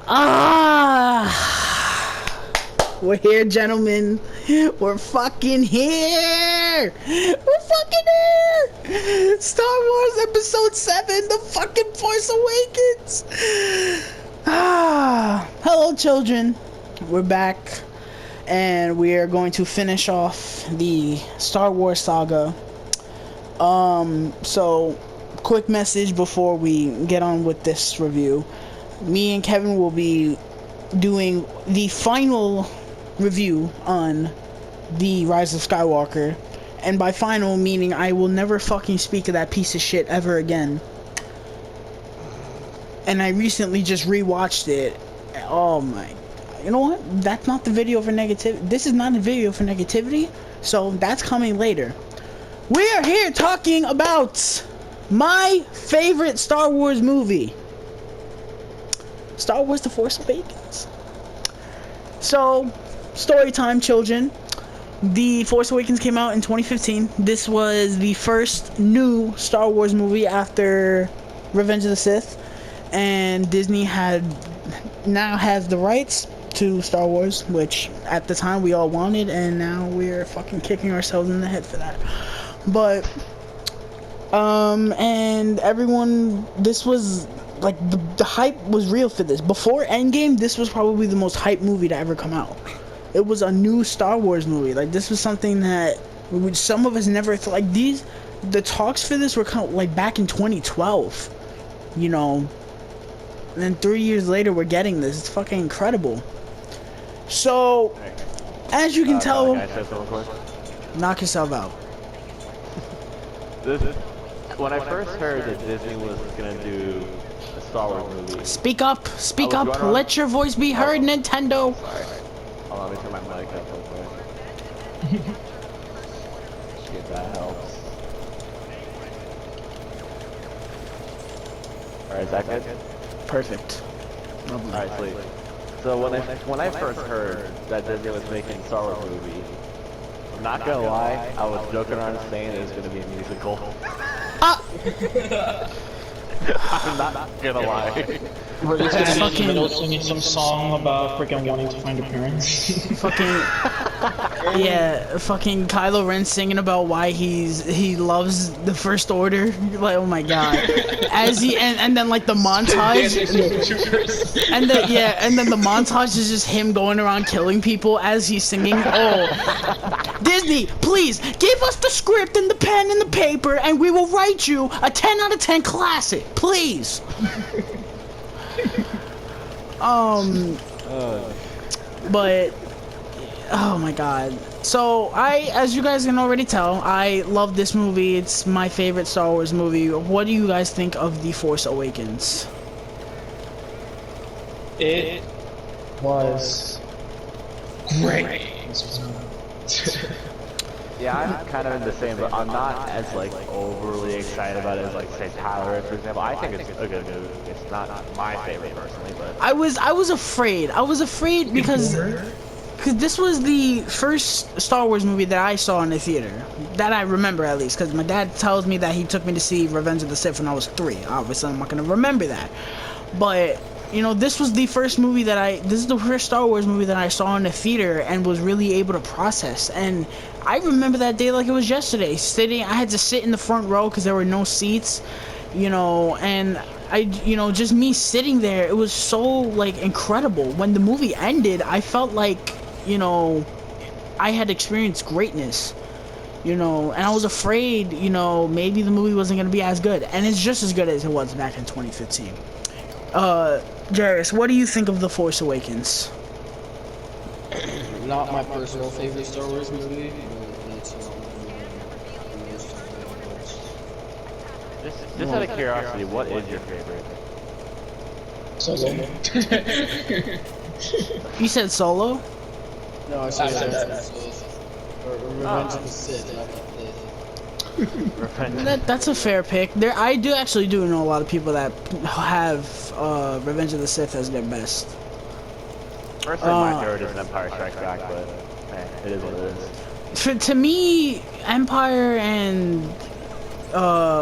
Ah, we're here, gentlemen. We're fucking here. We're fucking here. Star Wars Episode 7, The fucking Force Awakens. Hello, children. We're back, and we are going to finish off the Star Wars saga. So, quick message before we get on with this review. Me and Kevin will be doing the final review on The Rise of Skywalker. And by final, meaning I will never fucking speak of that piece of shit ever again. And I recently just rewatched it. Oh my... You know what? That's not the video for negativity. This is not a video for negativity. So, that's coming later. We are here talking about my favorite Star Wars movie. Star Wars The Force Awakens. So, story time, children. The Force Awakens came out in 2015. This was the first new Star Wars movie after Revenge of the Sith. And Disney now has the rights to Star Wars, which at the time we all wanted, and now we're fucking kicking ourselves in the head for that. But, and everyone, this was... like, the hype was real for this. Before Endgame, this was probably the most hyped movie to ever come out. It was a new Star Wars movie. Like, this was something that some of us never thought. Like, the talks for this were kind of, like, back in 2012. You know? And then 3 years later, we're getting this. It's fucking incredible. So, as you can tell... knock yourself out. When I first heard that Disney was gonna do a Star Wars movie... Speak up! Speak up! Let your voice be heard, Nintendo! Sorry. Hold on, let me turn my mic up real quick. Shit, that helps. Alright, is that good? Perfect. Alright, sweet. So when I first heard that Disney was making a Star Wars movie, I'm not gonna lie, I was joking around saying it was gonna be a musical. I'm not gonna lie. We're just gonna be in the middle singing some song about freaking wanting to find a parents. Yeah, fucking Kylo Ren singing about why he loves the First Order. Like, oh my god. As he and then like the montage, and then the montage is just him going around killing people as he's singing. Oh, Disney, please give us the script and the pen and the paper, and we will write you a 10 out of 10 classic, please. But oh my god. So as you guys can already tell, I love this movie. It's my favorite Star Wars movie. What do you guys think of The Force Awakens? It was great. Yeah, I'm kind of in the same, but I'm not as like overly excited about it as like say Tyler, for example. I think it's a good movie. It's not my favorite personally, but I was afraid. I was afraid because this was the first Star Wars movie that I saw in the theater, that I remember at least, because my dad tells me that he took me to see Revenge of the Sith when I was 3. Obviously, I'm not gonna remember that, but you know, this was the first movie this is the first Star Wars movie that I saw in the theater and was really able to process. And I remember that day like it was yesterday. I had to sit in the front row because there were no seats, you know, and just me sitting there, it was so like incredible. When the movie ended, I felt like, you know, I had experienced greatness, you know, and I was afraid, you know, maybe the movie wasn't gonna be as good, and it's just as good as it was back in 2015. Jairus, what do you think of The Force Awakens? Not my personal favorite Star Wars movie, but it's just out of curiosity, what is your favorite? Solo. You said Solo? No, I said that. Or Revenge of the Sith, not the Sith. That's a fair pick. I do know a lot of people that have Revenge of the Sith as their best. Personally, my favorite is Empire Strikes Back, but it is what it is. To me, Empire and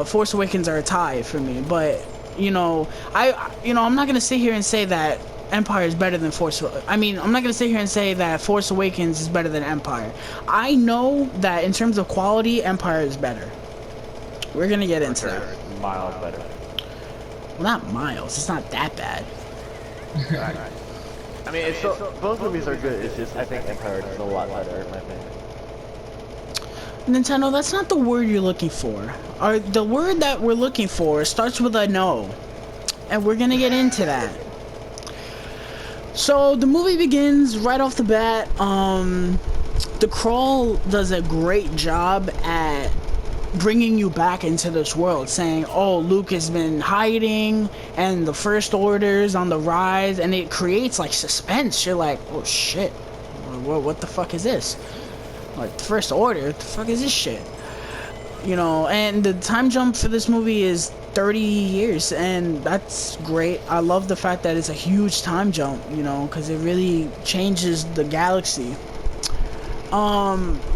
Force Awakens are a tie for me. But you know, I'm not gonna sit here and say that Empire is better than I mean, I'm not gonna sit here and say that Force Awakens is better than Empire. I know that in terms of quality, Empire is better. We're gonna get into that. Miles better. Well, not miles. It's not that bad. Right. I mean, it's still, both movies are good. It's just I think Empire is a lot better in my opinion. Nintendo, that's not the word you're looking for. The word that we're looking for starts with a no, and we're gonna get into that. So the movie begins right off the bat. The Crawl does a great job at bringing you back into this world, saying, oh, Luke has been hiding and the First Order's on the rise, and it creates like suspense. You're like, oh shit, what the fuck is this? Like, the First Order, what the fuck is this shit? You know, and the time jump for this movie is 30 years, and that's great. I love the fact that it's a huge time jump, you know, because it really changes the galaxy.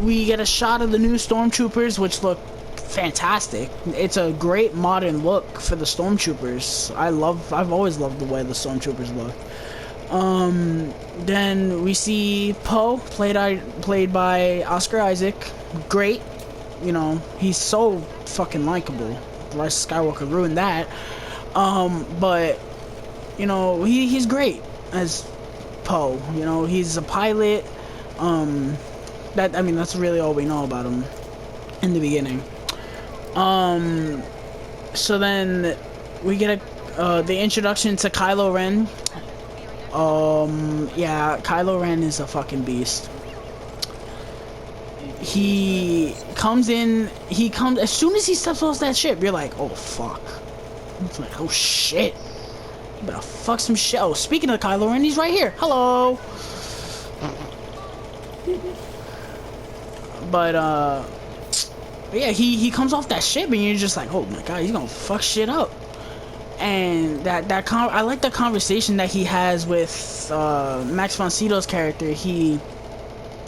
We get a shot of the new stormtroopers, which look fantastic. It's a great modern look for the stormtroopers. I've always loved the way the stormtroopers look. Then we see Poe, played by Oscar Isaac. Great. You know, he's so fucking likable. Rise of Skywalker ruined that. But, you know, he's great as Poe. You know, he's a pilot. That's really all we know about him in the beginning. So then we get the introduction to Kylo Ren. Yeah, Kylo Ren is a fucking beast. He comes as soon as he steps off that ship, you're like, oh fuck. It's like, oh shit. You better fuck some shit. Oh, speaking of Kylo Ren, he's right here. Hello. But yeah, he comes off that ship and you're just like, oh my god, he's gonna fuck shit up. And I like the conversation that he has with Max von Sydow's character. He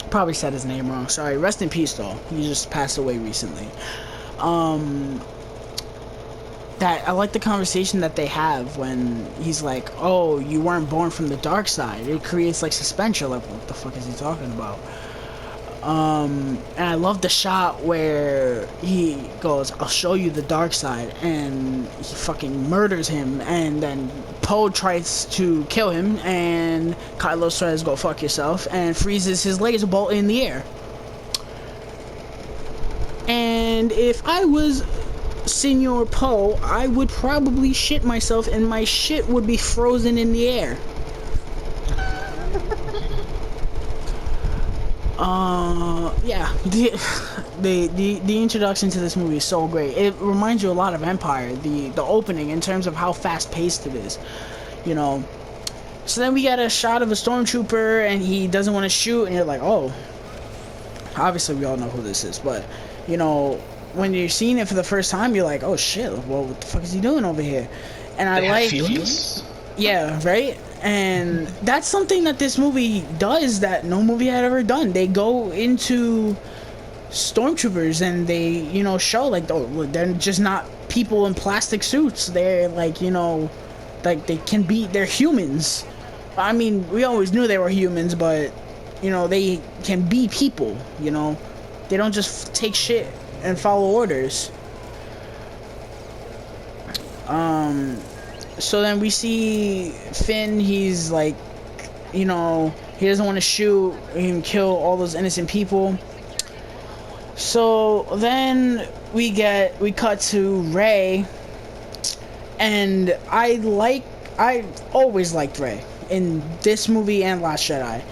probably said his name wrong. Sorry. Rest in peace, though. He just passed away recently. That I like the conversation that they have when he's like, "Oh, you weren't born from the dark side." It creates like suspense. You're like, "What the fuck is he talking about?" And I love the shot where he goes, "I'll show you the dark side," and he fucking murders him, and then Poe tries to kill him, and Kylo says, "Go fuck yourself," and freezes his laser bolt in the air. And if I was Senor Poe, I would probably shit myself, and my shit would be frozen in the air. Yeah, the introduction to this movie is so great. It reminds you a lot of Empire, the opening, in terms of how fast-paced it is, you know. So then we get a shot of a stormtrooper, and he doesn't want to shoot, and you're like, oh. Obviously, we all know who this is, but, you know, when you're seeing it for the first time, you're like, oh shit, well, what the fuck is he doing over here? And I like... feelings? Yeah, right? And that's something that this movie does that no movie had ever done. They go into stormtroopers and they, you know, show like, oh, they're just not people in plastic suits. They're like, you know, like they're humans. I mean, we always knew they were humans, but, you know, they can be people, you know. They don't just take shit and follow orders. So then we see Finn, he's like, you know, he doesn't want to shoot and kill all those innocent people. So then we cut to Rey, and I always liked Rey in this movie and Last Jedi.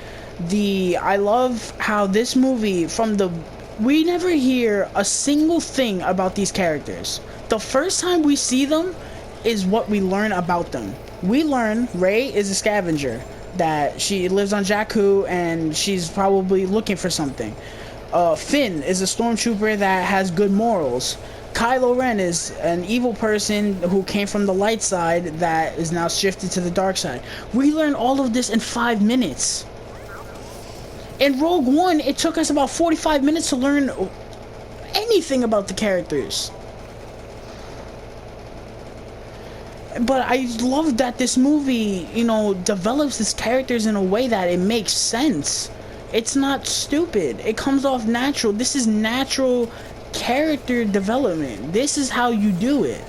I love how this movie, we never hear a single thing about these characters. The first time we see them is what we learn about them. We learn Rey is a scavenger, that she lives on Jakku and she's probably looking for something. Finn is a stormtrooper that has good morals. Kylo Ren is an evil person who came from the light side that is now shifted to the dark side. We learn all of this in 5 minutes. In Rogue One, it took us about 45 minutes to learn anything about the characters. But I love that this movie, you know, develops his characters in a way that it makes sense. It's not stupid. It comes off natural. This is natural character development. This is how you do it.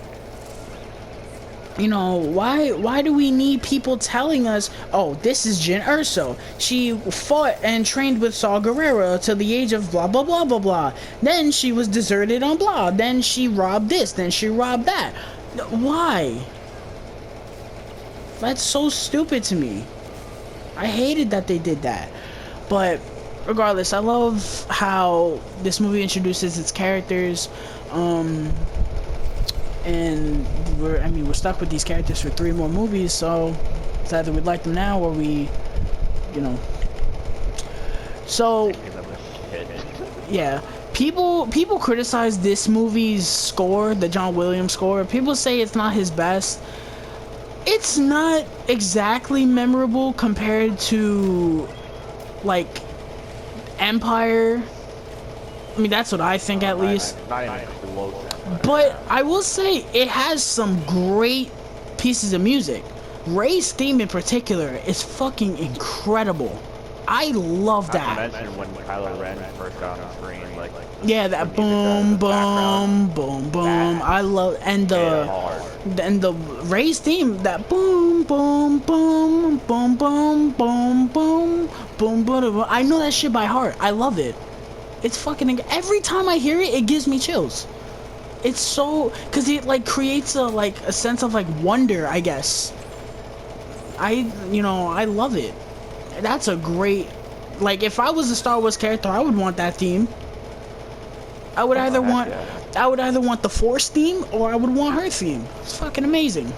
You know, why do we need people telling us, oh, this is Jin Erso. She fought and trained with Saw Gerrera till the age of blah, blah, blah, blah, blah. Then she was deserted on blah. Then she robbed this. Then she robbed that. Why? That's so stupid to me. I hated that they did that. But regardless, I love how this movie introduces its characters. And we're stuck with these characters for 3 more movies, so it's either we like them now or we, you know. So yeah, people criticize this movie's score, the John Williams score. People say it's not his best. It's not exactly memorable compared to like Empire. I mean, that's what I think, at least. Not even close. But I will say it has some great pieces of music. Ray's theme in particular is fucking incredible. I love that. Not to mention when Kylo Ren first got on the screen, like yeah, that boom, boom, boom, boom. I love and the Ray's theme, that boom, boom, boom, boom, boom, boom, boom, boom, boom. I know that shit by heart. I love it. It's fucking, every time I hear it, it gives me chills. It's so, cause it like creates a sense of like wonder, I guess. I love it. That's a great, like, if I was a Star Wars character, I would want that theme. I would either want the Force theme or I would want her theme. It's fucking amazing.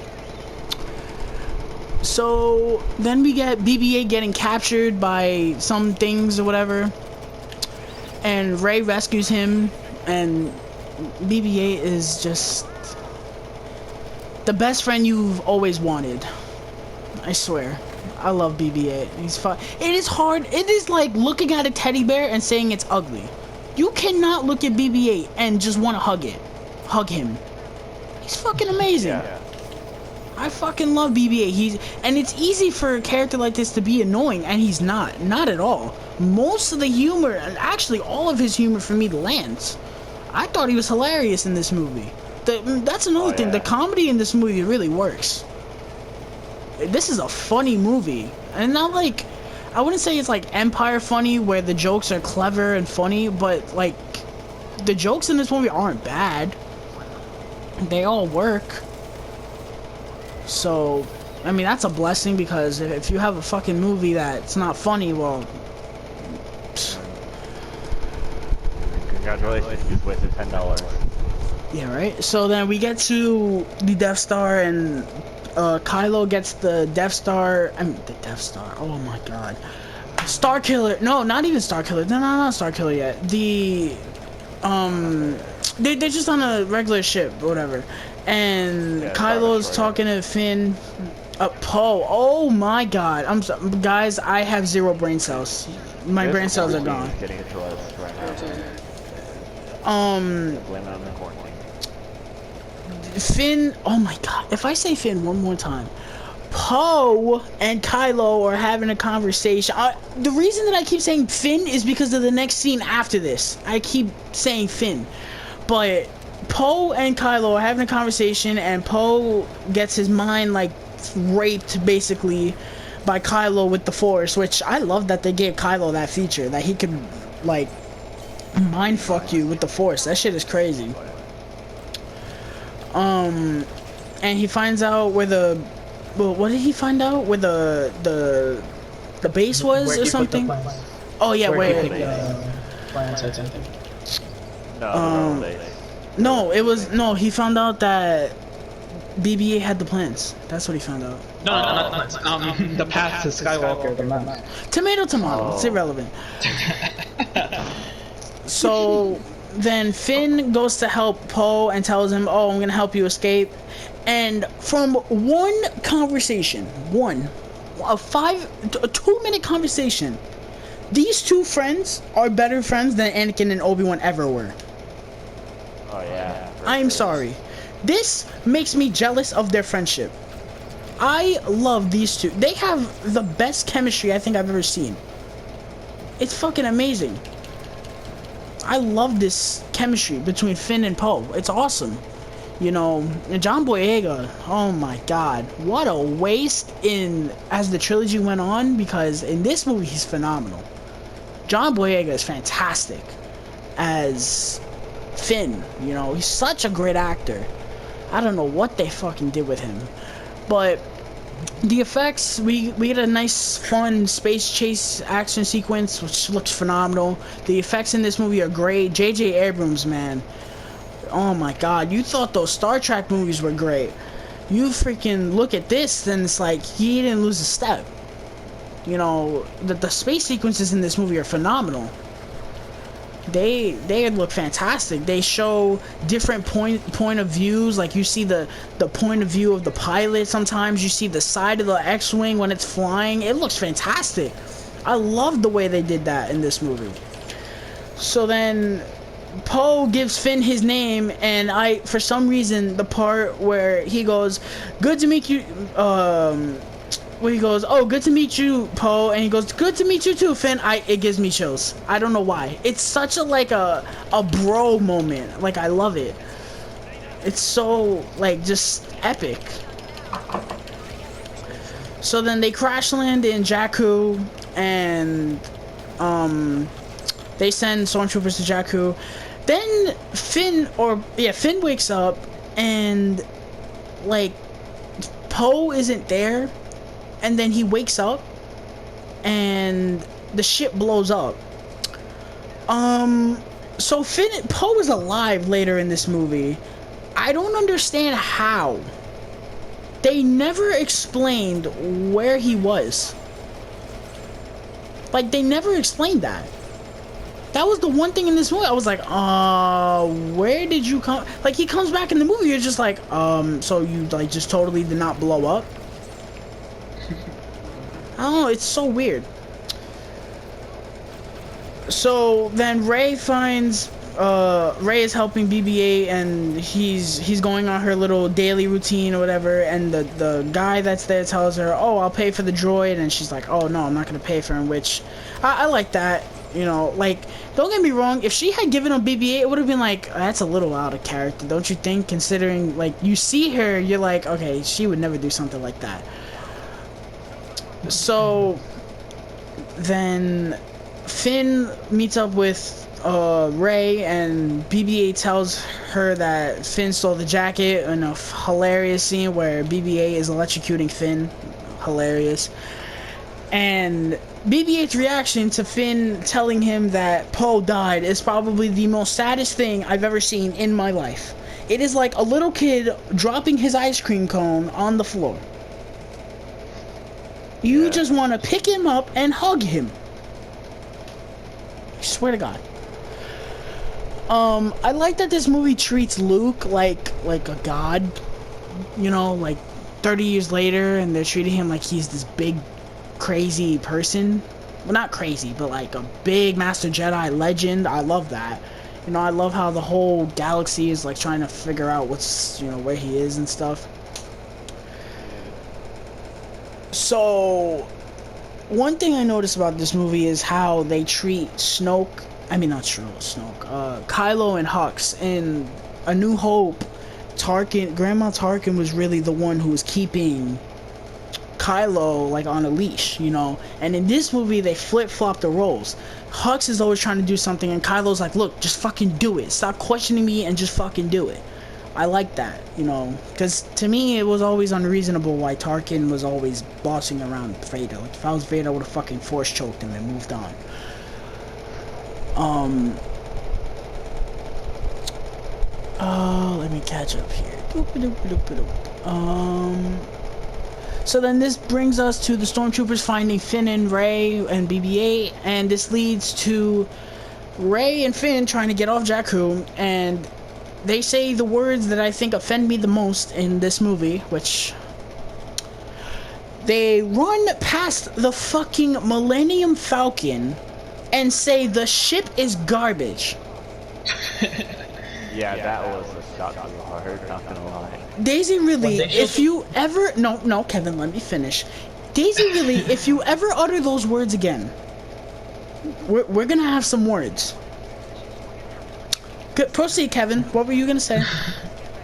So then we get BB-8 getting captured by some things or whatever, and Rey rescues him, and BB-8 is just the best friend you've always wanted. I swear. I love BB-8. He's fun. It is hard. It is like looking at a teddy bear and saying it's ugly. You cannot look at BB-8 and just want to hug it. Hug him. He's fucking amazing. Yeah. I fucking love BB-8. And it's easy for a character like this to be annoying, and he's not. Not at all. Most of the humor, and actually all of his humor for me, lands. I thought he was hilarious in this movie. That's another thing. The comedy in this movie really works. This is a funny movie. And not like, I wouldn't say it's like Empire funny where the jokes are clever and funny, but like the jokes in this movie aren't bad. They all work. So, I mean, that's a blessing, because if you have a fucking movie that's not funny, well, congratulations, you just wasted $10. Yeah, right? So then we get to the Death Star, and Kylo gets the Death Star. I mean, the Death Star. Oh my god. Star Killer. No, not even Star Killer. They're not Star Killer yet. They're just on a regular ship or whatever. And yeah, Kylo's talking to Finn. Poe. Oh my god. I'm sorry. Guys, I have 0 brain cells. My brain cells are gone. Getting it to us right now. Finn, oh my god, if I say Finn one more time, Poe and Kylo are having a conversation. The reason that I keep saying Finn is because of the next scene after this. I keep saying Finn, but Poe and Kylo are having a conversation, and Poe gets his mind like raped basically by Kylo with the Force, which I love that they gave Kylo that feature, that he could like mind fuck you with the Force. That shit is crazy. And he finds out where what did he find out? Where the base was or something? Oh yeah, where no, he found out that BB-8 had the plans. That's what he found out. No, not the plans. The path to Skywalker, the map. Tomato. It's irrelevant. So then Finn goes to help Poe and tells him, oh, I'm gonna help you escape. And from one conversation, a 2-minute conversation, these two friends are better friends than Anakin and Obi-Wan ever were. Oh yeah. I am sorry. This makes me jealous of their friendship. I love these two. They have the best chemistry I think I've ever seen. It's fucking amazing. I love this chemistry between Finn and Poe. It's awesome. You know, and John Boyega, oh my god, what a waste as the trilogy went on, because in this movie he's phenomenal. John Boyega is fantastic as Finn, you know, he's such a great actor. I don't know what they fucking did with him. But the effects, we get a nice fun space chase action sequence which looks phenomenal. The effects in this movie are great. J.J. Abrams, man. Oh my god, you thought those Star Trek movies were great. You freaking look at this and it's like he didn't lose a step. You know, the space sequences in this movie are phenomenal. They look fantastic. They show different point of views. Like you see the point of view of the pilot sometimes. You see the side of the X-Wing when it's flying. It looks fantastic. I love the way they did that in this movie. So then Poe gives Finn his name, and for some reason, the part where he goes, "Good to meet you," where he goes, "Oh, good to meet you, Poe," and he goes, "Good to meet you too, Finn." It gives me chills. I don't know why. It's such a bro moment. Like, I love it. It's so, like, just epic. So then they crash land in Jakku, and they send stormtroopers to Jakku. Then Finn wakes up, and like Poe isn't there, and then he wakes up and the ship blows up. So Poe is alive later in this movie. I don't understand how. They never explained where he was. Like, they never explained that. That was the one thing in this movie I was like, where did you come? Like, he comes back in the movie, you're just like, so you, like, just totally did not blow up? I don't know, it's so weird. So then Rey finds, Rey is helping BB-8, and he's going on her little daily routine or whatever, and the guy that's there tells her, "Oh, I'll pay for the droid," and she's like, "Oh no, I'm not gonna pay for him," which I like that. You know, like, don't get me wrong, if she had given him BB-8, it would have been like, that's a little out of character, don't you think? Considering, like, you see her, you're like, okay, she would never do something like that. So then Finn meets up with Rey, and BB-8 tells her that Finn stole the jacket in a hilarious scene where BB-8 is electrocuting Finn. Hilarious. And BB-8's reaction to Finn telling him that Poe died is probably the most saddest thing I've ever seen in my life. It is like a little kid dropping his ice cream cone on the floor. You just want to pick him up and hug him. I swear to God. I like that this movie treats Luke like a god. You know, like 30 years later, and they're treating him like he's this big, crazy person. Well, not crazy, but like a big Master Jedi legend. I love that. You know, I love how the whole galaxy is like trying to figure out what's, you know, where he is and stuff. So, one thing I noticed about this movie is how they treat Kylo and Hux. In A New Hope, Grandma Tarkin was really the one who was keeping Kylo, like, on a leash, you know. And in this movie, they flip-flop the roles. Hux is always trying to do something, and Kylo's like, look, just fucking do it. Stop questioning me and just fucking do it. I like that, you know, because to me, it was always unreasonable why Tarkin was always bossing around Vader. Like, if I was Vader, I would have fucking force choked him and moved on. Let me catch up here. So then this brings us to the stormtroopers finding Finn and Rey and BB-8, and this leads to Rey and Finn trying to get off Jakku, and they say the words that I think offend me the most in this movie, which they run past the fucking Millennium Falcon and say the ship is garbage. Yeah, that was a shock to the heart, not gonna lie. Daisy really, When they if you ever, no, Kevin, let me finish. Daisy really, if you ever utter those words again, we're gonna have some words. Good, proceed, Kevin. What were you gonna say?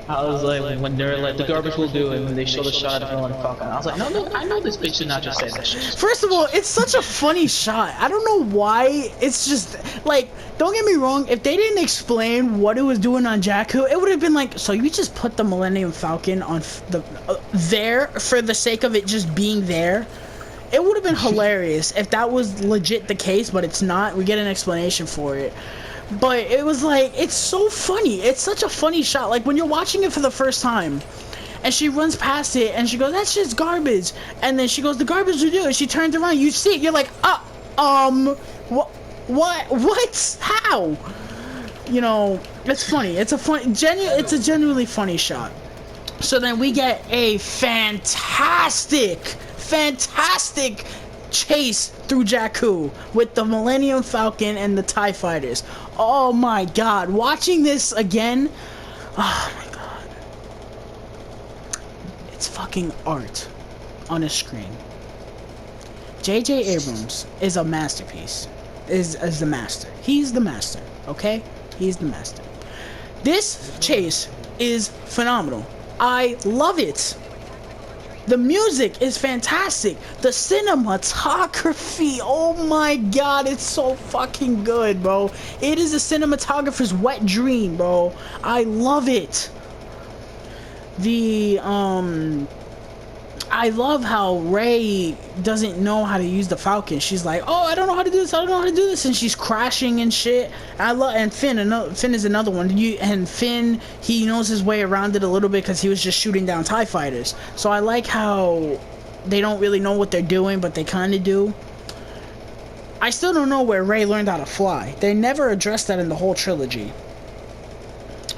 I was like, when they're like, the garbage will do, and when they show the shot of Millennium Falcon, I was like, no, I know this bitch should not just say that shit. First of all, it's such a funny shot. I don't know why. It's just like, don't get me wrong. If they didn't explain what it was doing on Jakku, it would have been like, so you just put the Millennium Falcon on the there for the sake of it just being there. It would have been hilarious if that was legit the case, but it's not. We get an explanation for it. But it was like, it's so funny. It's such a funny shot. Like, when you're watching it for the first time, and she runs past it, and she goes, that shit's garbage. And then she goes, the garbage will do. And she turns around, you see it, you're like, what? How? You know, it's funny. It's a genuinely funny shot. So then we get a fantastic chase through Jakku with the Millennium Falcon and the TIE fighters. Oh my god, watching this again, oh my god. It's fucking art on a screen. J.J. Abrams is a masterpiece. Is the master. He's the master, okay? He's the master. This chase is phenomenal. I love it. The music is fantastic. The cinematography, oh my god, it's so fucking good, bro. It is a cinematographer's wet dream, bro. I love it. I love how Rey doesn't know how to use the Falcon. She's like, oh, I don't know how to do this, and she's crashing and shit. And Finn is another one. And Finn, he knows his way around it a little bit because he was just shooting down TIE fighters. So I like how they don't really know what they're doing, but they kind of do. I still don't know where Rey learned how to fly. They never addressed that in the whole trilogy.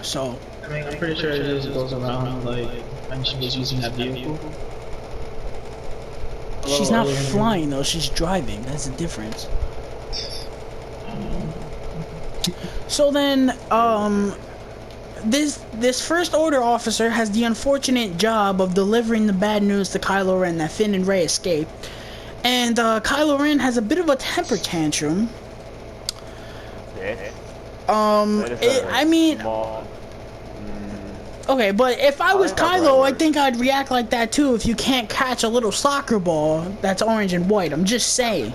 So I mean, I'm pretty sure it just goes around, like, when she was using that vehicle. she's not flying though, she's driving. That's the difference. So then, this First Order officer has the unfortunate job of delivering the bad news to Kylo Ren that Finn and Rey escaped. And Kylo Ren has a bit of a temper tantrum. I mean, okay, but if I was Kylo, I think I'd react like that too if you can't catch a little soccer ball that's orange and white. I'm just saying.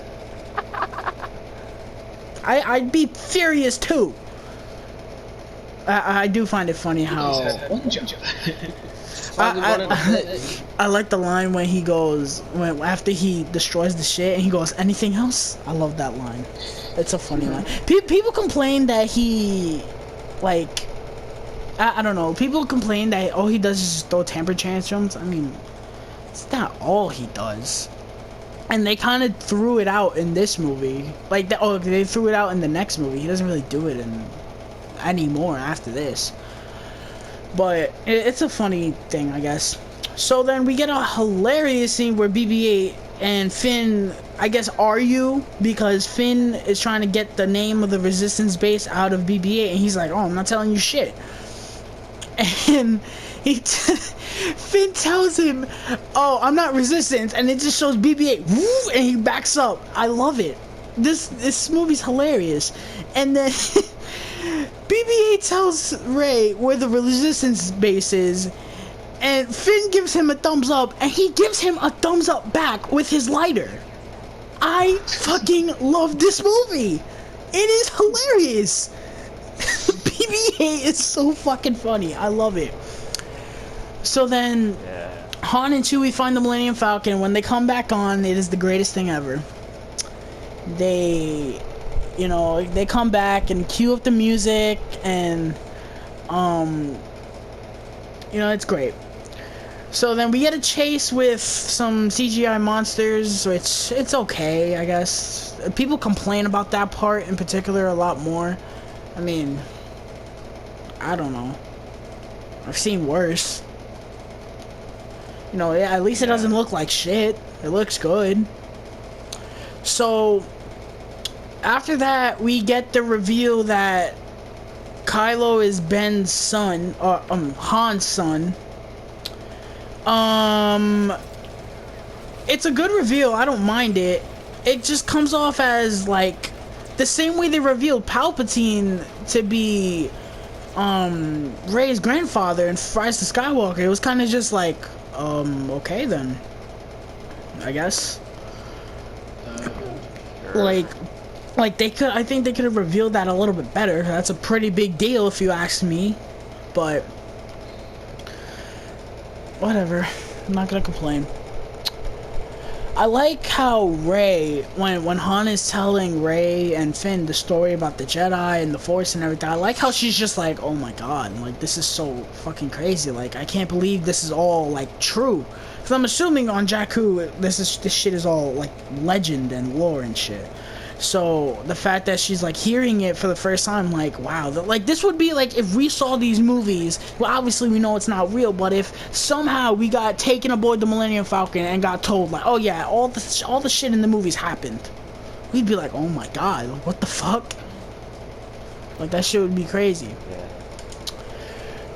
I'd be furious too. I do find it funny how I like the line when he goes after he destroys the shit and he goes, anything else? I love that line. It's a funny line. People complain that he like I don't know. People complain that all he does is just throw temper tantrums. I mean, it's not all he does. And they kind of threw it out in this movie. Like, they threw it out in the next movie. He doesn't really do it anymore after this. But it's a funny thing, I guess. So then we get a hilarious scene where BB-8 and Finn, I guess, argue because Finn is trying to get the name of the Resistance base out of BB-8, and he's like, "Oh, I'm not telling you shit." And Finn tells him, "Oh, I'm not Resistance," and it just shows BB-8, woo, and he backs up. I love it. This movie's hilarious. And then BB-8 tells Rey where the Resistance base is, and Finn gives him a thumbs up, and he gives him a thumbs up back with his lighter. I fucking love this movie. It is hilarious. BB-8 is so fucking funny. I love it. So then, Han and Chewie find the Millennium Falcon. When they come back on, it is the greatest thing ever. They come back and cue up the music, and it's great. So then we get a chase with some CGI monsters, which it's okay, I guess. People complain about that part in particular a lot more. I mean, I don't know. I've seen worse. At least it doesn't look like shit. It looks good. So after that, we get the reveal that Kylo is Ben's son, or Han's son. It's a good reveal. I don't mind it. It just comes off as like the same way they revealed Palpatine to be Rey's grandfather in Rise of Skywalker. It was kind of just like okay then, I guess. Like they could, I think they could have revealed that a little bit better. That's a pretty big deal if you ask me, but whatever. I'm not gonna complain. I like how Rey, when Han is telling Rey and Finn the story about the Jedi and the Force and everything, I like how she's just like, oh my god, like this is so fucking crazy. Like I can't believe this is all like true. Cause I'm assuming on Jakku, this shit is all like legend and lore and shit. So the fact that she's like hearing it for the first time, like wow, like this would be like if we saw these movies. Well, obviously we know it's not real, but if somehow we got taken aboard the Millennium Falcon and got told like, oh yeah, all the shit in the movies happened, we'd be like, oh my god, what the fuck? Like that shit would be crazy. Yeah.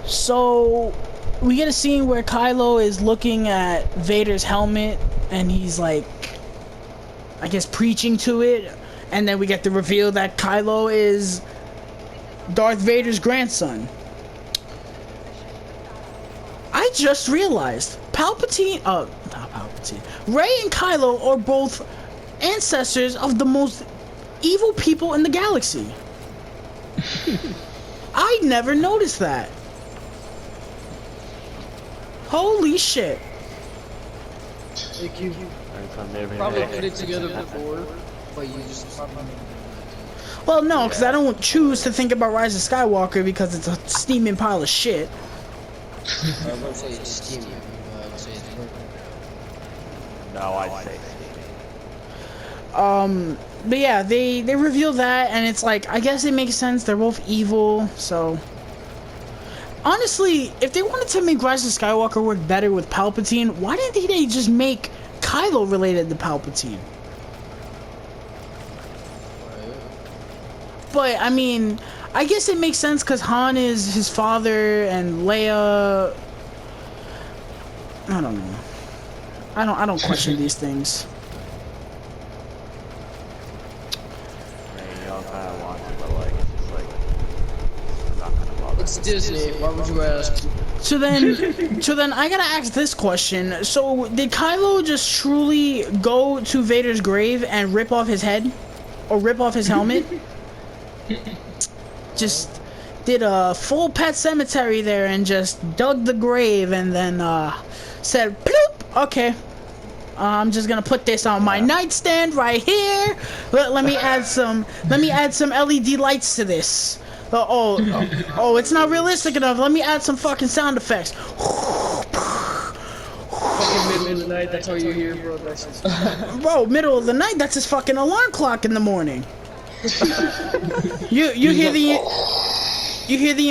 So we get a scene where Kylo is looking at Vader's helmet and he's like, I guess preaching to it. And then we get the reveal that Kylo is Darth Vader's grandson. I just realized not Palpatine. Rey and Kylo are both ancestors of the most evil people in the galaxy. I never noticed that. Holy shit. Like you probably put it together before, but you just probably... Well, no, because I don't choose to think about Rise of Skywalker because it's a steaming pile of shit. I won't say it's steaming, I'd say it's perfect. No, I'd say steaming. But yeah, they reveal that, and it's like, I guess it makes sense. They're both evil, so... Honestly, if they wanted to make Rise of Skywalker work better with Palpatine, why didn't they just make Kylo related to Palpatine? But, I mean, I guess it makes sense because Han is his father and Leia... I don't know. I don't question these things. It's Disney, why would you ask? So then I gotta ask this question. So did Kylo just truly go to Vader's grave and rip off his head? Or rip off his helmet? Just did a full pet cemetery there and just dug the grave and then said, bloop, okay. I'm just gonna put this on my nightstand right here. Let me add some LED lights to this. Oh, it's not realistic enough. Let me add some fucking sound effects. Fucking middle of the night, that's all you hear, bro. That's just... Bro, middle of the night, that's his fucking alarm clock in the morning. you hear the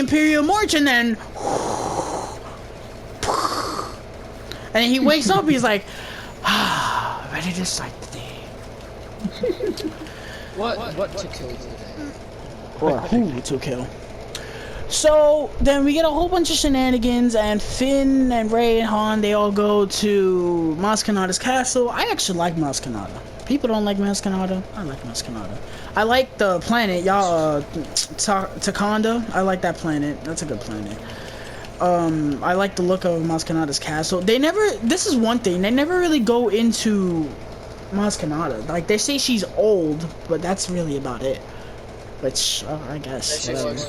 Imperial March and then he wakes up, he's like, ready to start the day. What to kill today? Or who to kill. So then we get a whole bunch of shenanigans, and Finn and Rey and Han, they all go to Maz Kanata's castle. I actually like Maz Kanata. People don't like Maz Kanata. I like Maz Kanata. I like the planet, y'all. Takanda. I like that planet. That's a good planet. I like the look of Maz Kanata's castle. This is one thing, they never really go into Maz Kanata. Like, they say she's old, but that's really about it. Which, I guess, that's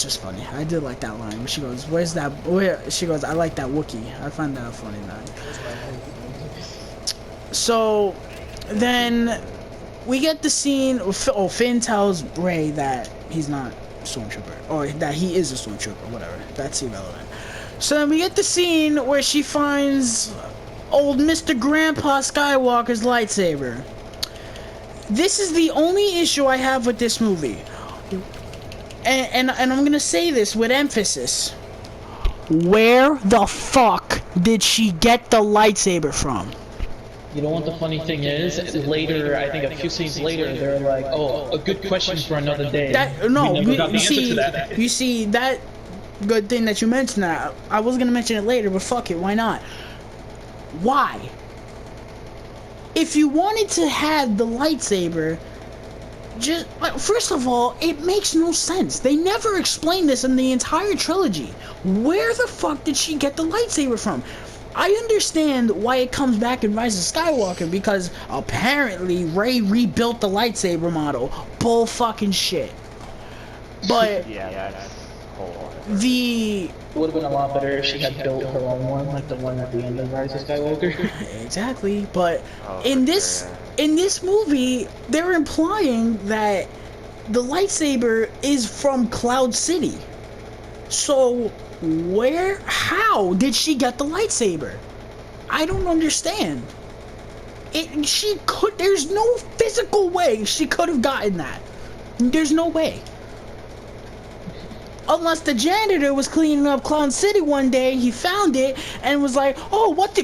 just funny. I did like that line. She goes, she goes, I like that Wookiee. I find that a funny line. So, then, we get the scene, Finn tells Rey that he's not a stormtrooper, or that he is a stormtrooper, whatever. That's irrelevant. So then we get the scene where she finds old Mr. Grandpa Skywalker's lightsaber. This is the only issue I have with this movie. And I'm gonna say this with emphasis. Where the fuck did she get the lightsaber from? You know what the funny thing is? Later, I think a few scenes later, they're like, "Oh, a good question for another day." That no, we never got the you answer see, to that. you see that good thing that you mentioned that. I was gonna mention it later, but fuck it, why not? Why? If you wanted to have the lightsaber, just like, first of all, it makes no sense. They never explained this in the entire trilogy. Where the fuck did she get the lightsaber from? I understand why it comes back in Rise of Skywalker, because apparently Rey rebuilt the lightsaber model. Bull fucking shit. But Yeah, that's whole. the It would have been a lot better if she had built her own one, like the one at the end of Rise of Skywalker. exactly, but Oh, in for this sure, in this movie, they're implying that the lightsaber is from Cloud City. So how did she get the lightsaber? I don't understand. There's no physical way she could have gotten that. There's no way. Unless the janitor was cleaning up Cloud City one day, he found it and was like, "Oh, what the?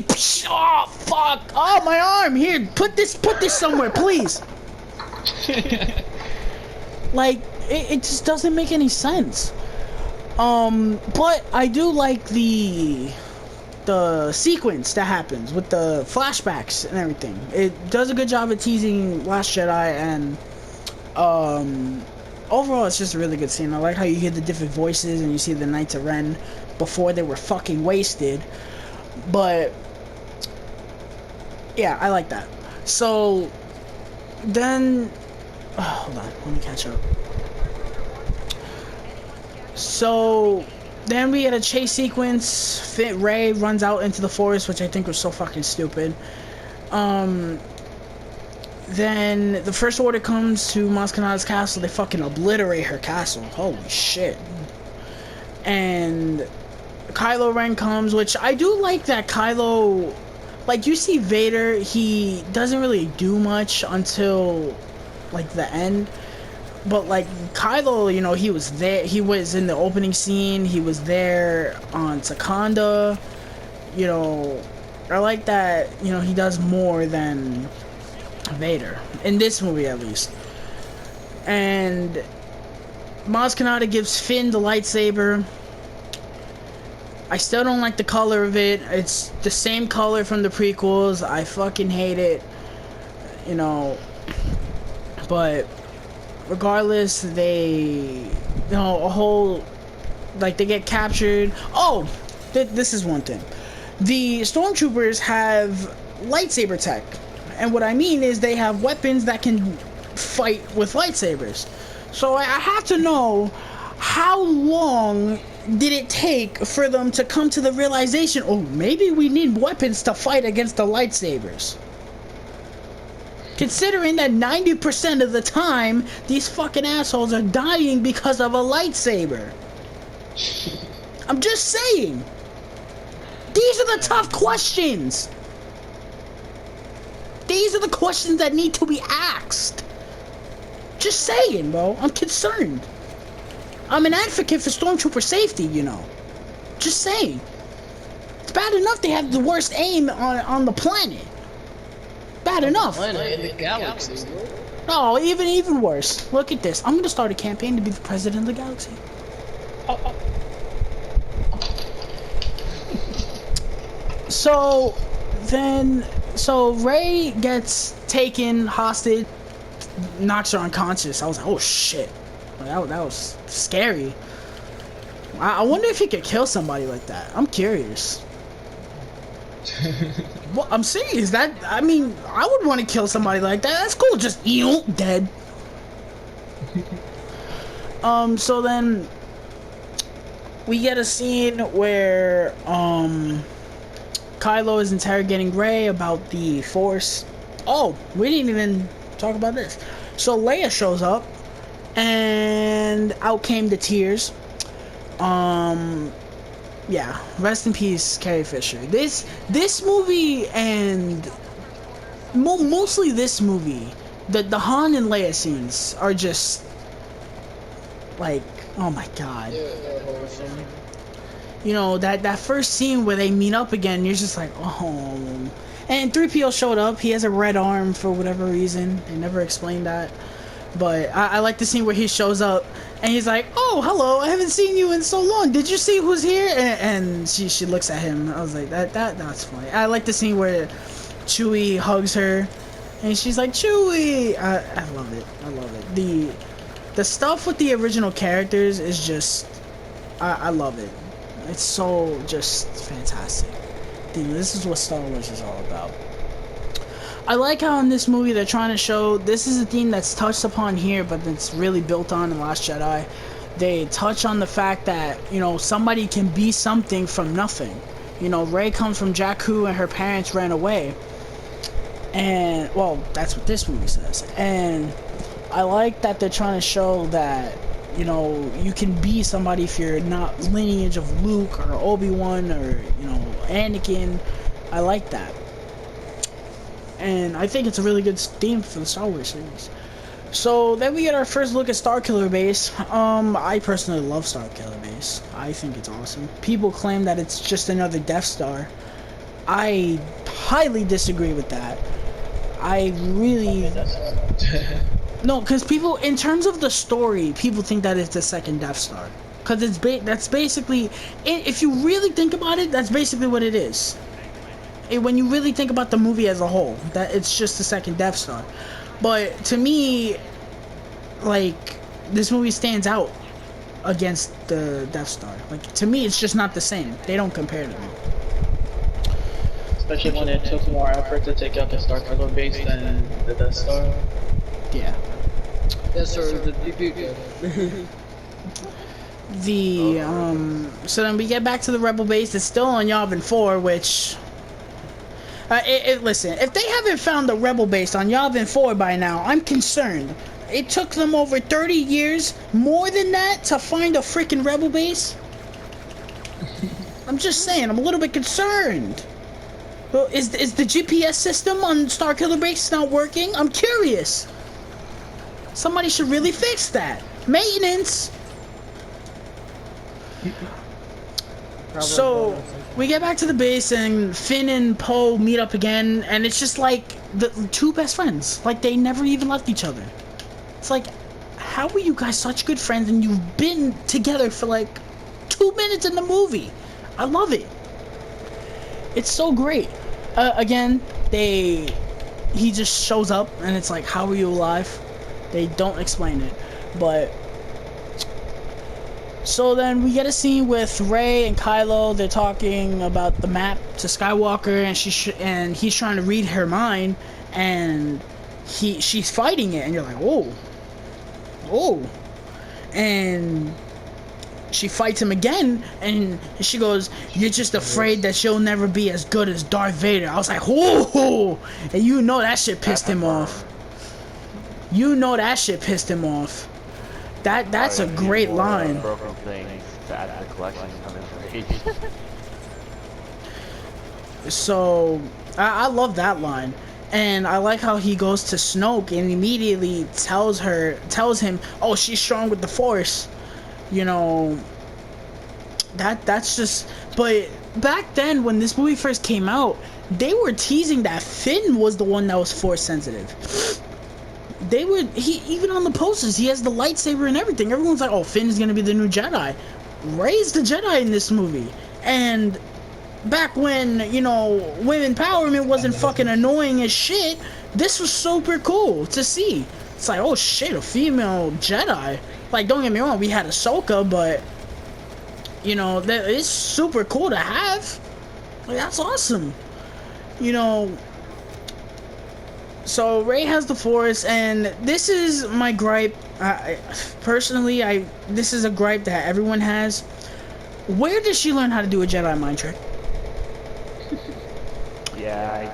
Oh, fuck! Oh, my arm! Here, put this somewhere, please." Like, it just doesn't make any sense. But I do like the sequence that happens with the flashbacks and everything. It does a good job of teasing Last Jedi, and overall it's just a really good scene. I like how you hear the different voices and you see the Knights of Ren before they were fucking wasted. But yeah, I like that. So then hold on, let me catch up. So then we get a chase sequence. Rey runs out into the forest, which I think was so fucking stupid. Then the First Order comes to Maz Kanata's castle. They fucking obliterate her castle. Holy shit. And Kylo Ren comes, which I do like that Kylo... Like, you see Vader, he doesn't really do much until, like, the end. But, like, Kylo, you know, he was there. He was in the opening scene. He was there on Wakanda. You know, I like that, you know, he does more than Vader. In this movie, at least. And Maz Kanata gives Finn the lightsaber. I still don't like the color of it. It's the same color from the prequels. I fucking hate it. You know, but... regardless, they, you know, a whole, like, they get captured. Oh, this is one thing. The stormtroopers have lightsaber tech, and what I mean is they have weapons that can fight with lightsabers. So I have to know, how long did it take for them to come to the realization, oh, maybe we need weapons to fight against the lightsabers? Considering that 90% of the time, these fucking assholes are dying because of a lightsaber. I'm just saying. These are the tough questions. These are the questions that need to be asked. Just saying, bro. I'm concerned. I'm an advocate for stormtrooper safety, you know. Just saying. It's bad enough they have the worst aim on the planet. Bad enough. In the galaxy. No, even worse. Look at this. I'm gonna start a campaign to be the president of the galaxy. So Rey gets taken hostage, knocks her unconscious. I was like, oh shit, that was scary. I wonder if he could kill somebody like that. I'm curious. Well, I'm serious. I mean, I would want to kill somebody like that. That's cool. Just dead. So then we get a scene where Kylo is interrogating Rey about the Force. Oh, we didn't even talk about this. So Leia shows up, and out came the tears. Yeah, rest in peace, Carrie Fisher. This movie, and mostly this movie, the Han and Leia scenes are just like, oh my god. You know, that first scene where they meet up again, you're just like, oh. And 3PO showed up. He has a red arm for whatever reason. They never explained that. But I like the scene where he shows up and he's like, "Oh, hello! I haven't seen you in so long. Did you see who's here?" And she looks at him. I was like, that's funny. I like the scene where Chewie hugs her, and she's like, "Chewie." I love it. I love it. The stuff with the original characters is just, I love it. It's so just fantastic. Dude, this is what Star Wars is all about. I like how in this movie they're trying to show, this is a theme that's touched upon here, but it's really built on in Last Jedi. They touch on the fact that, you know, somebody can be something from nothing. You know, Rey comes from Jakku and her parents ran away. And, well, that's what this movie says. And I like that they're trying to show that, you know, you can be somebody if you're not lineage of Luke or Obi-Wan or, you know, Anakin. I like that. And I think it's a really good theme for the Star Wars series. So then we get our first look at Starkiller Base. I personally love Starkiller Base. I think it's awesome. People claim that it's just another Death Star. I highly disagree with that. I really... No, because people, in terms of the story, people think that it's the second Death Star. Because that's basically... If you really think about it, that's basically what it is. When you really think about the movie as a whole, that it's just the second Death Star. But to me, like, this movie stands out against the Death Star. Like, to me, it's just not the same. They don't compare to me. Especially when it took more effort to take out the Starkiller Base than the Death Star. Yeah. Yes, sir. The DP. So then we get back to the Rebel base. It's still on Yavin 4, which... listen, if they haven't found the Rebel base on Yavin 4 by now, I'm concerned. It took them over 30 years, more than that, to find a freaking Rebel base. I'm just saying, I'm a little bit concerned. Well, is the GPS system on Starkiller Base not working? I'm curious. Somebody should really fix that. Maintenance. So we get back to the base and Finn and Poe meet up again, and it's just like the two best friends. Like they never even left each other. It's like, how are you guys such good friends and you've been together for like 2 minutes in the movie? I love it. It's so great. Again, he just shows up and it's like, how are you alive? They don't explain it, but so then we get a scene with Rey and Kylo. They're talking about the map to Skywalker, and he's trying to read her mind, and she's fighting it, and you're like, oh, and she fights him again, and she goes, "You're just afraid that you'll never be as good as Darth Vader." I was like, "Whoa!" And you know that shit pissed him off. You know that shit pissed him off. That's a great line. Broken things to add to the collection on this page. So I love that line, and I like how he goes to Snoke and immediately tells him, "Oh, she's strong with the Force." You know, that's just. But back then, when this movie first came out, they were teasing that Finn was the one that was Force sensitive. Even on the posters, he has the lightsaber and everything. Everyone's like, "Oh, Finn's gonna be the new Jedi." Rey's the Jedi in this movie. And back when, you know, women empowerment wasn't fucking annoying as shit, this was super cool to see. It's like, oh shit, a female Jedi. Like, don't get me wrong, we had Ahsoka, but, you know, it's super cool to have. Like, that's awesome. You know, so Rey has the Force, and this is my gripe. Personally, this is a gripe that everyone has. Where did she learn how to do a Jedi mind trick? Yeah,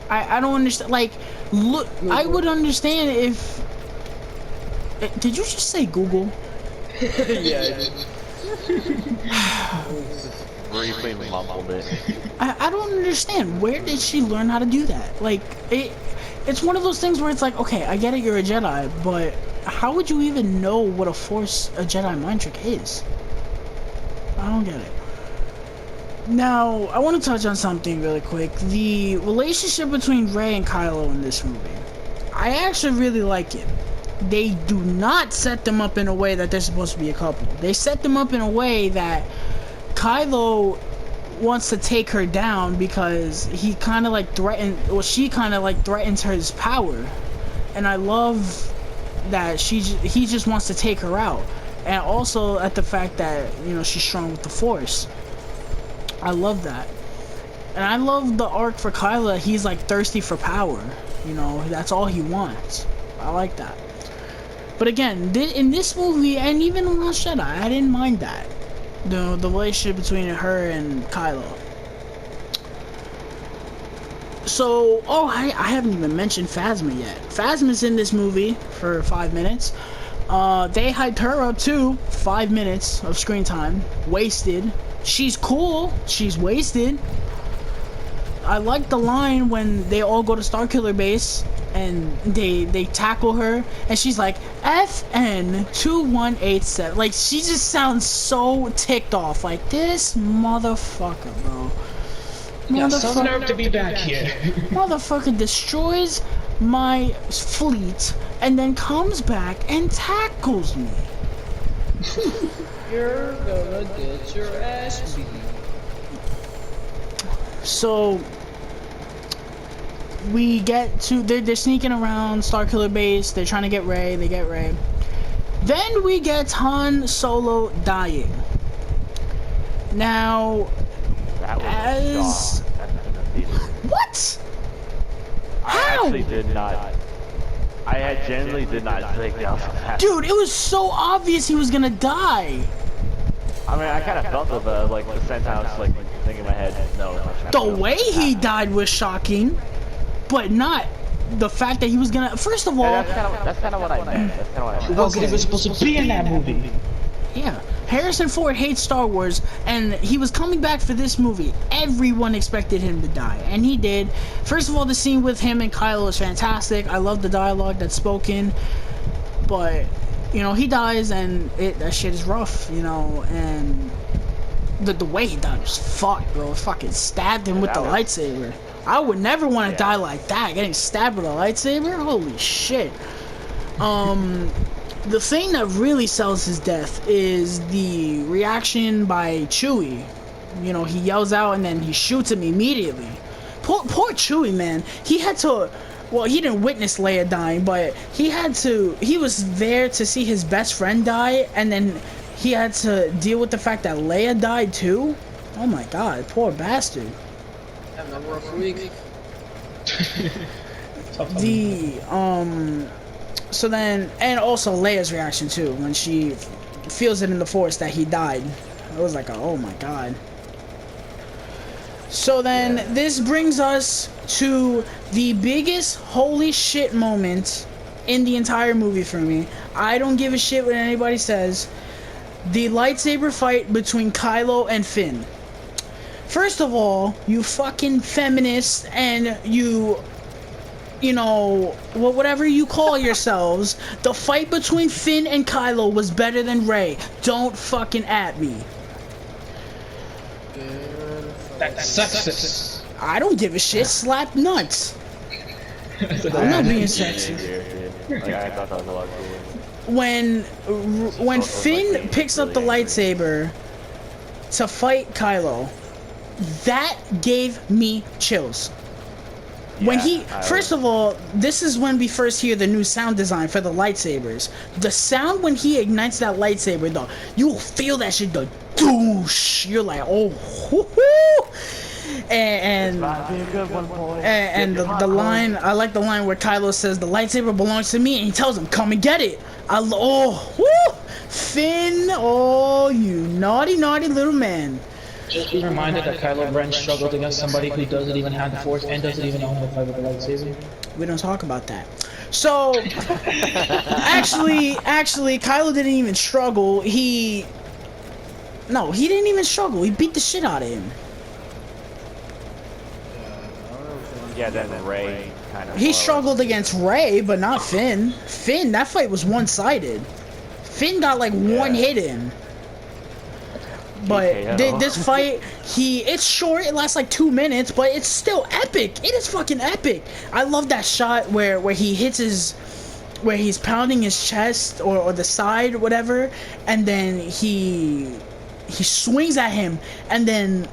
I don't understand. Like, look, I would understand if. Did you just say Google? Yeah, I did. briefly mumbled it. I don't understand. Where did she learn how to do that? Like, it's one of those things where it's like, okay, I get it, you're a Jedi, but how would you even know what a Jedi mind trick is? I don't get it. Now, I want to touch on something really quick. The relationship between Rey and Kylo in this movie. I actually really like it. They do not set them up in a way that they're supposed to be a couple. They set them up in a way that Kylo wants to take her down because he kind of like she kind of like threatens his power. And I love that he just wants to take her out. And also at the fact that, you know, she's strong with the Force. I love that. And I love the arc for Kylo. He's like thirsty for power. You know, that's all he wants. I like that. But again, in this movie, and even in Last Jedi, I didn't mind that. The relationship between her and Kylo. So, I haven't even mentioned Phasma yet. Phasma's in this movie for 5 minutes. They hyped her up too. 5 minutes of screen time. Wasted. She's cool. She's wasted. I like the line when they all go to Starkiller Base and they tackle her and she's like FN2187. Like, she just sounds so ticked off. Like, this motherfucker, bro. Yeah, some nerve to be back here. Motherfucker destroys my fleet and then comes back and tackles me. You're gonna get your ass beat. So we get to they're sneaking around Starkiller Base. They're trying to get Rey. They get Rey. Then we get Han Solo dying. Now, That was what? I How? actually did not. I genuinely did not think that was gonna happen. Dude, it was so obvious he was gonna die. I mean, I kind of felt the like the sentence like thinking in my head. No. The way he died was shocking, but not the fact that he was gonna. First of all, That's kind of what I meant. That's kind of what I meant. Because he was supposed to be in that movie. yeah, Harrison Ford hates Star Wars, and he was coming back for this movie. Everyone expected him to die, and he did. First of all, the scene with him and Kylo is fantastic. I love the dialogue that's spoken, but you know, he dies, and that shit is rough, you know, and the way he died was fucked, bro. Fucking stabbed him with the lightsaber. I would never want to die like that, getting stabbed with a lightsaber. Holy shit. The thing that really sells his death is the reaction by Chewie. You know, he yells out and then he shoots him immediately. Poor Chewie, man. He had to. Well, he didn't witness Leia dying, but he was there to see his best friend die, and then he had to deal with the fact that Leia died too? Oh my god, poor bastard. Having a rough week. So then, and also Leia's reaction too, when she feels it in the Force that he died. It was like, oh my god. So then, this brings us to the biggest holy shit moment in the entire movie for me. I don't give a shit what anybody says. The lightsaber fight between Kylo and Finn. First of all, you fucking feminists and you know, whatever you call yourselves, the fight between Finn and Kylo was better than Rey. Don't fucking at me. That's sexist. I don't give a shit. Slap nuts. I'm not being sexist. Like, I thought that was a lot cooler. When Finn picks up the lightsaber to fight Kylo, that gave me chills. When first of all, this is when we first hear the new sound design for the lightsabers. The sound when he ignites that lightsaber, though, you will feel that shit, the doosh. You're like, oh, hoo-hoo. And the line, I like the line where Kylo says, the lightsaber belongs to me, and he tells him, come and get it. Finn, oh, you naughty, naughty little man. Just be reminded that Kylo Ren struggled against somebody who doesn't even have the Force and doesn't even know how to fight with a lightsaber. We don't talk about that. So, actually, Kylo didn't even struggle. He didn't even struggle. He beat the shit out of him. Yeah, then Rey kind of. He struggled against Rey, but not Finn. Finn, that fight was one-sided. Finn got like one hit in. But TKO. this fight, it's short. It lasts like 2 minutes, but it's still epic. It is fucking epic. I love that shot where he hits where he's pounding his chest or the side or whatever, and then he swings at him, and then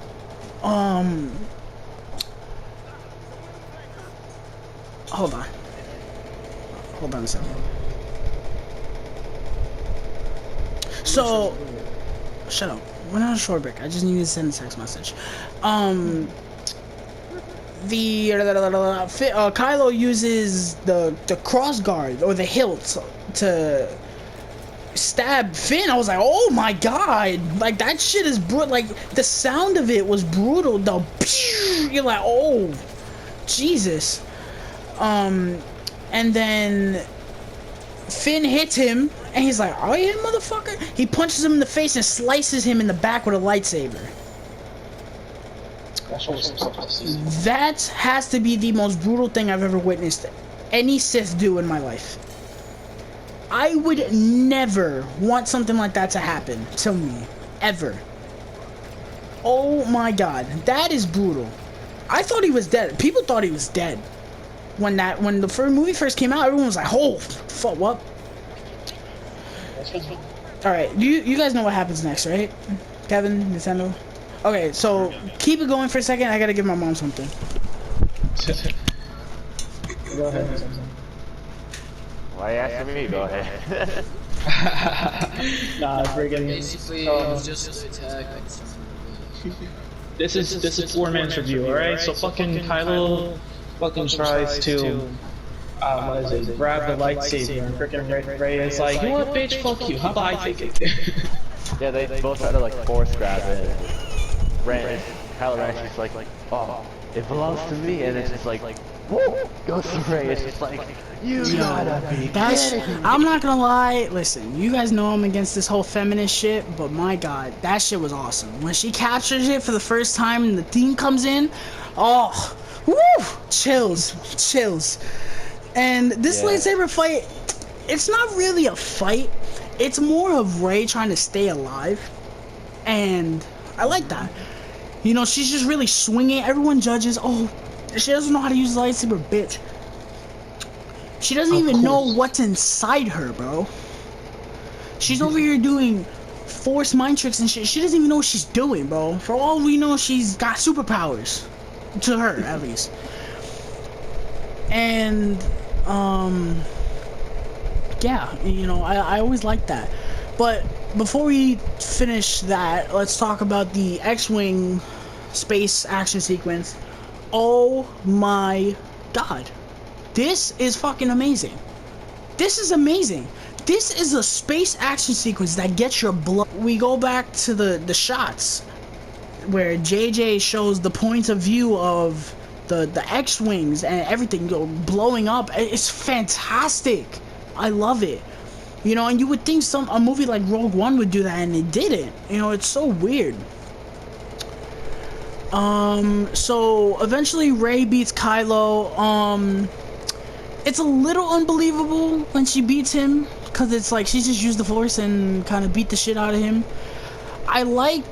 hold on a second. So shut up. We're not a short break. I just need to send a text message. Kylo uses the cross guard or the hilt to stab Finn. I was like, oh my god, like that shit is brutal. Like the sound of it was brutal. The you're like, oh Jesus. And then Finn hits him, and he's like, oh yeah, motherfucker. He punches him in the face and slices him in the back with a lightsaber. That has to be the most brutal thing I've ever witnessed any Sith do in my life. I would never want something like that to happen to me, ever. Oh my god, that is brutal. I thought he was dead. People thought he was dead. When the movie first came out, everyone was like, "Oh, fuck, what?" All right, you guys know what happens next, right? Kevin, Nintendo. Okay, so keep it going for a second. I gotta give my mom something. Go ahead. Why are you asking me? Go ahead. Nah, friggin'. Basically, it was just an attack. This is 4 minutes review, alright? So fucking Kylo fucking tries to grab the lightsaber, and freaking Rey is like, you know what, bitch, fuck you, how about I take it? Yeah, they both try to like force grab it. Kylo Ren's just like, oh, it belongs to me, and it's just like, woo, goes to Rey. It's just like, you gotta be kidding. I'm not gonna lie. Listen, you guys know I'm against this whole feminist shit, but my god, that shit was awesome. When she captures it for the first time and the theme comes in, oh, woo, chills. And this lightsaber fight, it's not really a fight. It's more of Rey trying to stay alive, and I like that. You know, she's just really swinging. Everyone judges, oh, she doesn't know how to use the lightsaber, bitch. She doesn't even know what's inside her, bro. She's over here doing force mind tricks and shit. She doesn't even know what she's doing, bro. For all we know, she's got superpowers. To her, at least. And, yeah, you know, I always liked that. But before we finish that, let's talk about the X-Wing space action sequence. Oh my god. This is fucking amazing. This is amazing. This is a space action sequence that gets your blood. We go back to the shots where JJ shows the point of view of the X-Wings and everything blowing up. It's fantastic. I love it. You know, and you would think a movie like Rogue One would do that, and it didn't. You know, it's so weird. So eventually Rey beats Kylo. It's a little unbelievable when she beats him, because it's like she just used the Force and kind of beat the shit out of him. I liked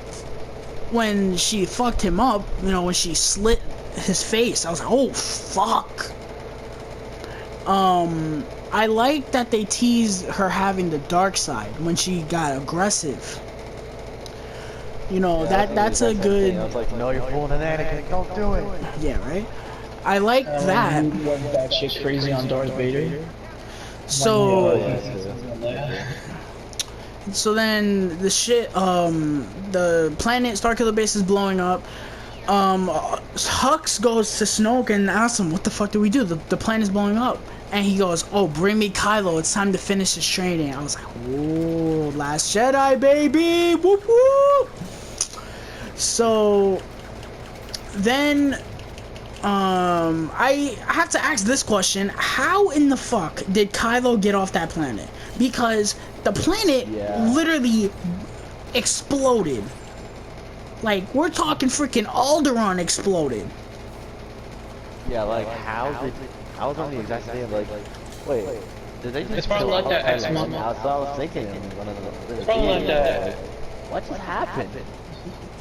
when she fucked him up, you know, when she slit his face. I was like, oh fuck. I like that they teased her having the dark side when she got aggressive. You know, that's a good... I was like, no, you're fooling an Anakin, don't do it. Yeah, right? I like that. Went that shit crazy on Darth Vader. So... So then the shit, the planet Starkiller base is blowing up. Hux goes to Snoke and asks him, what the fuck do we do? The planet's blowing up. And he goes, oh, bring me Kylo, it's time to finish his training. I was like, whoa, Last Jedi, baby! Whoop whoop! So then I have to ask this question: how in the fuck did Kylo get off that planet? Because the planet literally exploded. Like, we're talking freaking Alderaan exploded. Yeah, like, I was on the exact same, like, wait, did they just... It's probably like that X-Men. So I was thinking, one of the... It's probably like that. What just happened?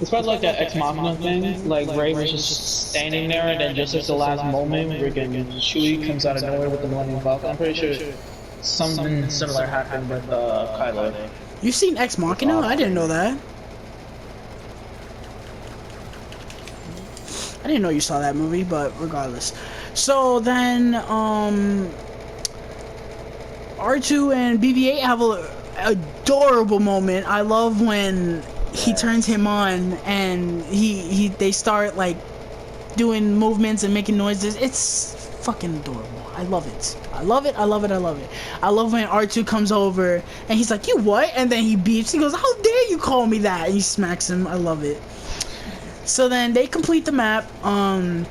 It's probably like that Ex Machina thing. Like Rey was just standing there, and then just at the last moment, freaking Chewie comes out of nowhere with the Millennium Falcon. I'm pretty sure something similar happened with Kylo. You seen Ex Machina? I didn't know that. I didn't know you saw that movie, but regardless. So then, R2 and BB-8 have a adorable moment. I love when he turns him on and they start like doing movements and making noises. It's fucking adorable. I love it. I love it. I love it. I love it. I love when R2 comes over and he's like, "You what?" And then he beeps. He goes, "How dare you call me that?" And he smacks him. I love it. So then they complete the map. And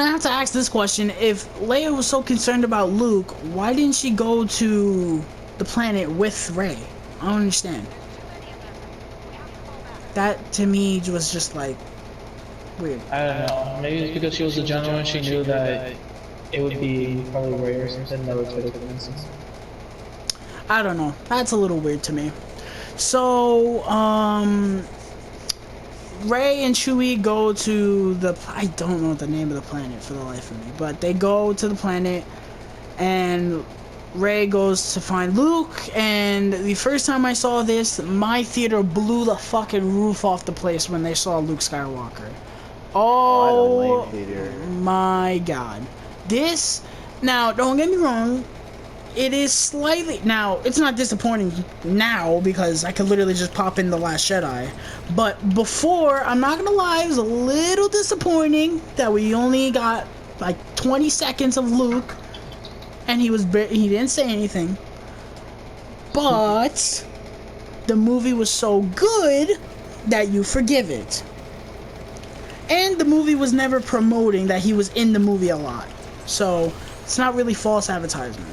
I have to ask this question: if Leia was so concerned about Luke, why didn't she go to the planet with Rey? I don't understand. That to me was just like weird. I don't know. Maybe it's because she was a general and she knew that it would be probably Rey or something that would fit it. I don't know. That's a little weird to me. So, Rey and Chewie go to the... I don't know the name of the planet for the life of me. But they go to the planet and Rey goes to find Luke. And the first time I saw this, my theater blew the fucking roof off the place when they saw Luke Skywalker. Oh my god. This... Now, don't get me wrong. It is slightly... Now, it's not disappointing now because I could literally just pop in The Last Jedi. But before, I'm not gonna lie, it was a little disappointing that we only got like 20 seconds of Luke. And he didn't say anything. But the movie was so good that you forgive it. And the movie was never promoting that he was in the movie a lot. So, it's not really false advertisement.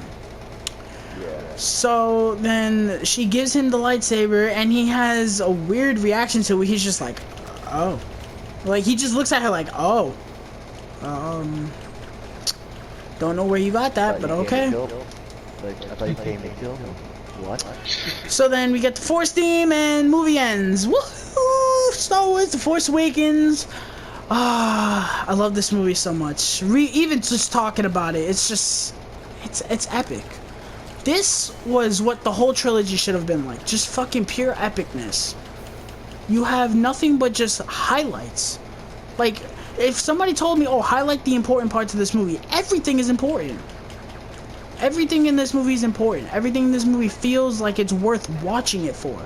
So then she gives him the lightsaber and he has a weird reaction to it. He's just like, oh. Like, he just looks at her like, oh. Don't know where you got that, but okay. Like, I thought you came to kill him. What? So then we get the Force theme and movie ends. Woohoo! Star Wars, The Force Awakens. I love this movie so much. Even just talking about it, it's just, it's epic. This was what the whole trilogy should have been like. Just fucking pure epicness. You have nothing but just highlights. Like, if somebody told me, oh, highlight the important parts of this movie, everything is important. Everything in this movie is important. Everything in this movie feels like it's worth watching it for.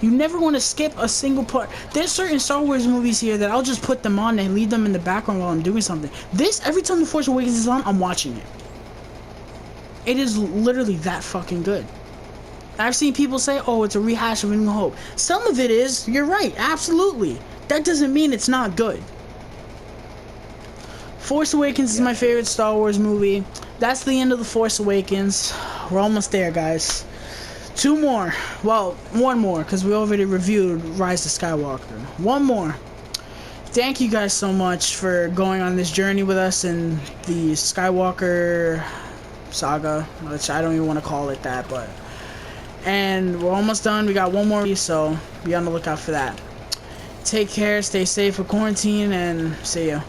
You never want to skip a single part. There's certain Star Wars movies here that I'll just put them on and leave them in the background while I'm doing something. This, every time The Force Awakens is on, I'm watching it. It is literally that fucking good. I've seen people say, oh, it's a rehash of A New Hope. Some of it is. You're right. Absolutely. That doesn't mean it's not good. Force Awakens is my favorite Star Wars movie. That's the end of The Force Awakens. We're almost there, guys. 2 more. Well, 1 more, because we already reviewed Rise of Skywalker. 1 more. Thank you guys so much for going on this journey with us in the Skywalker saga, which I don't even want to call it that, but... And we're almost done. We got 1 more, so be on the lookout for that. Take care, stay safe with quarantine, and see ya.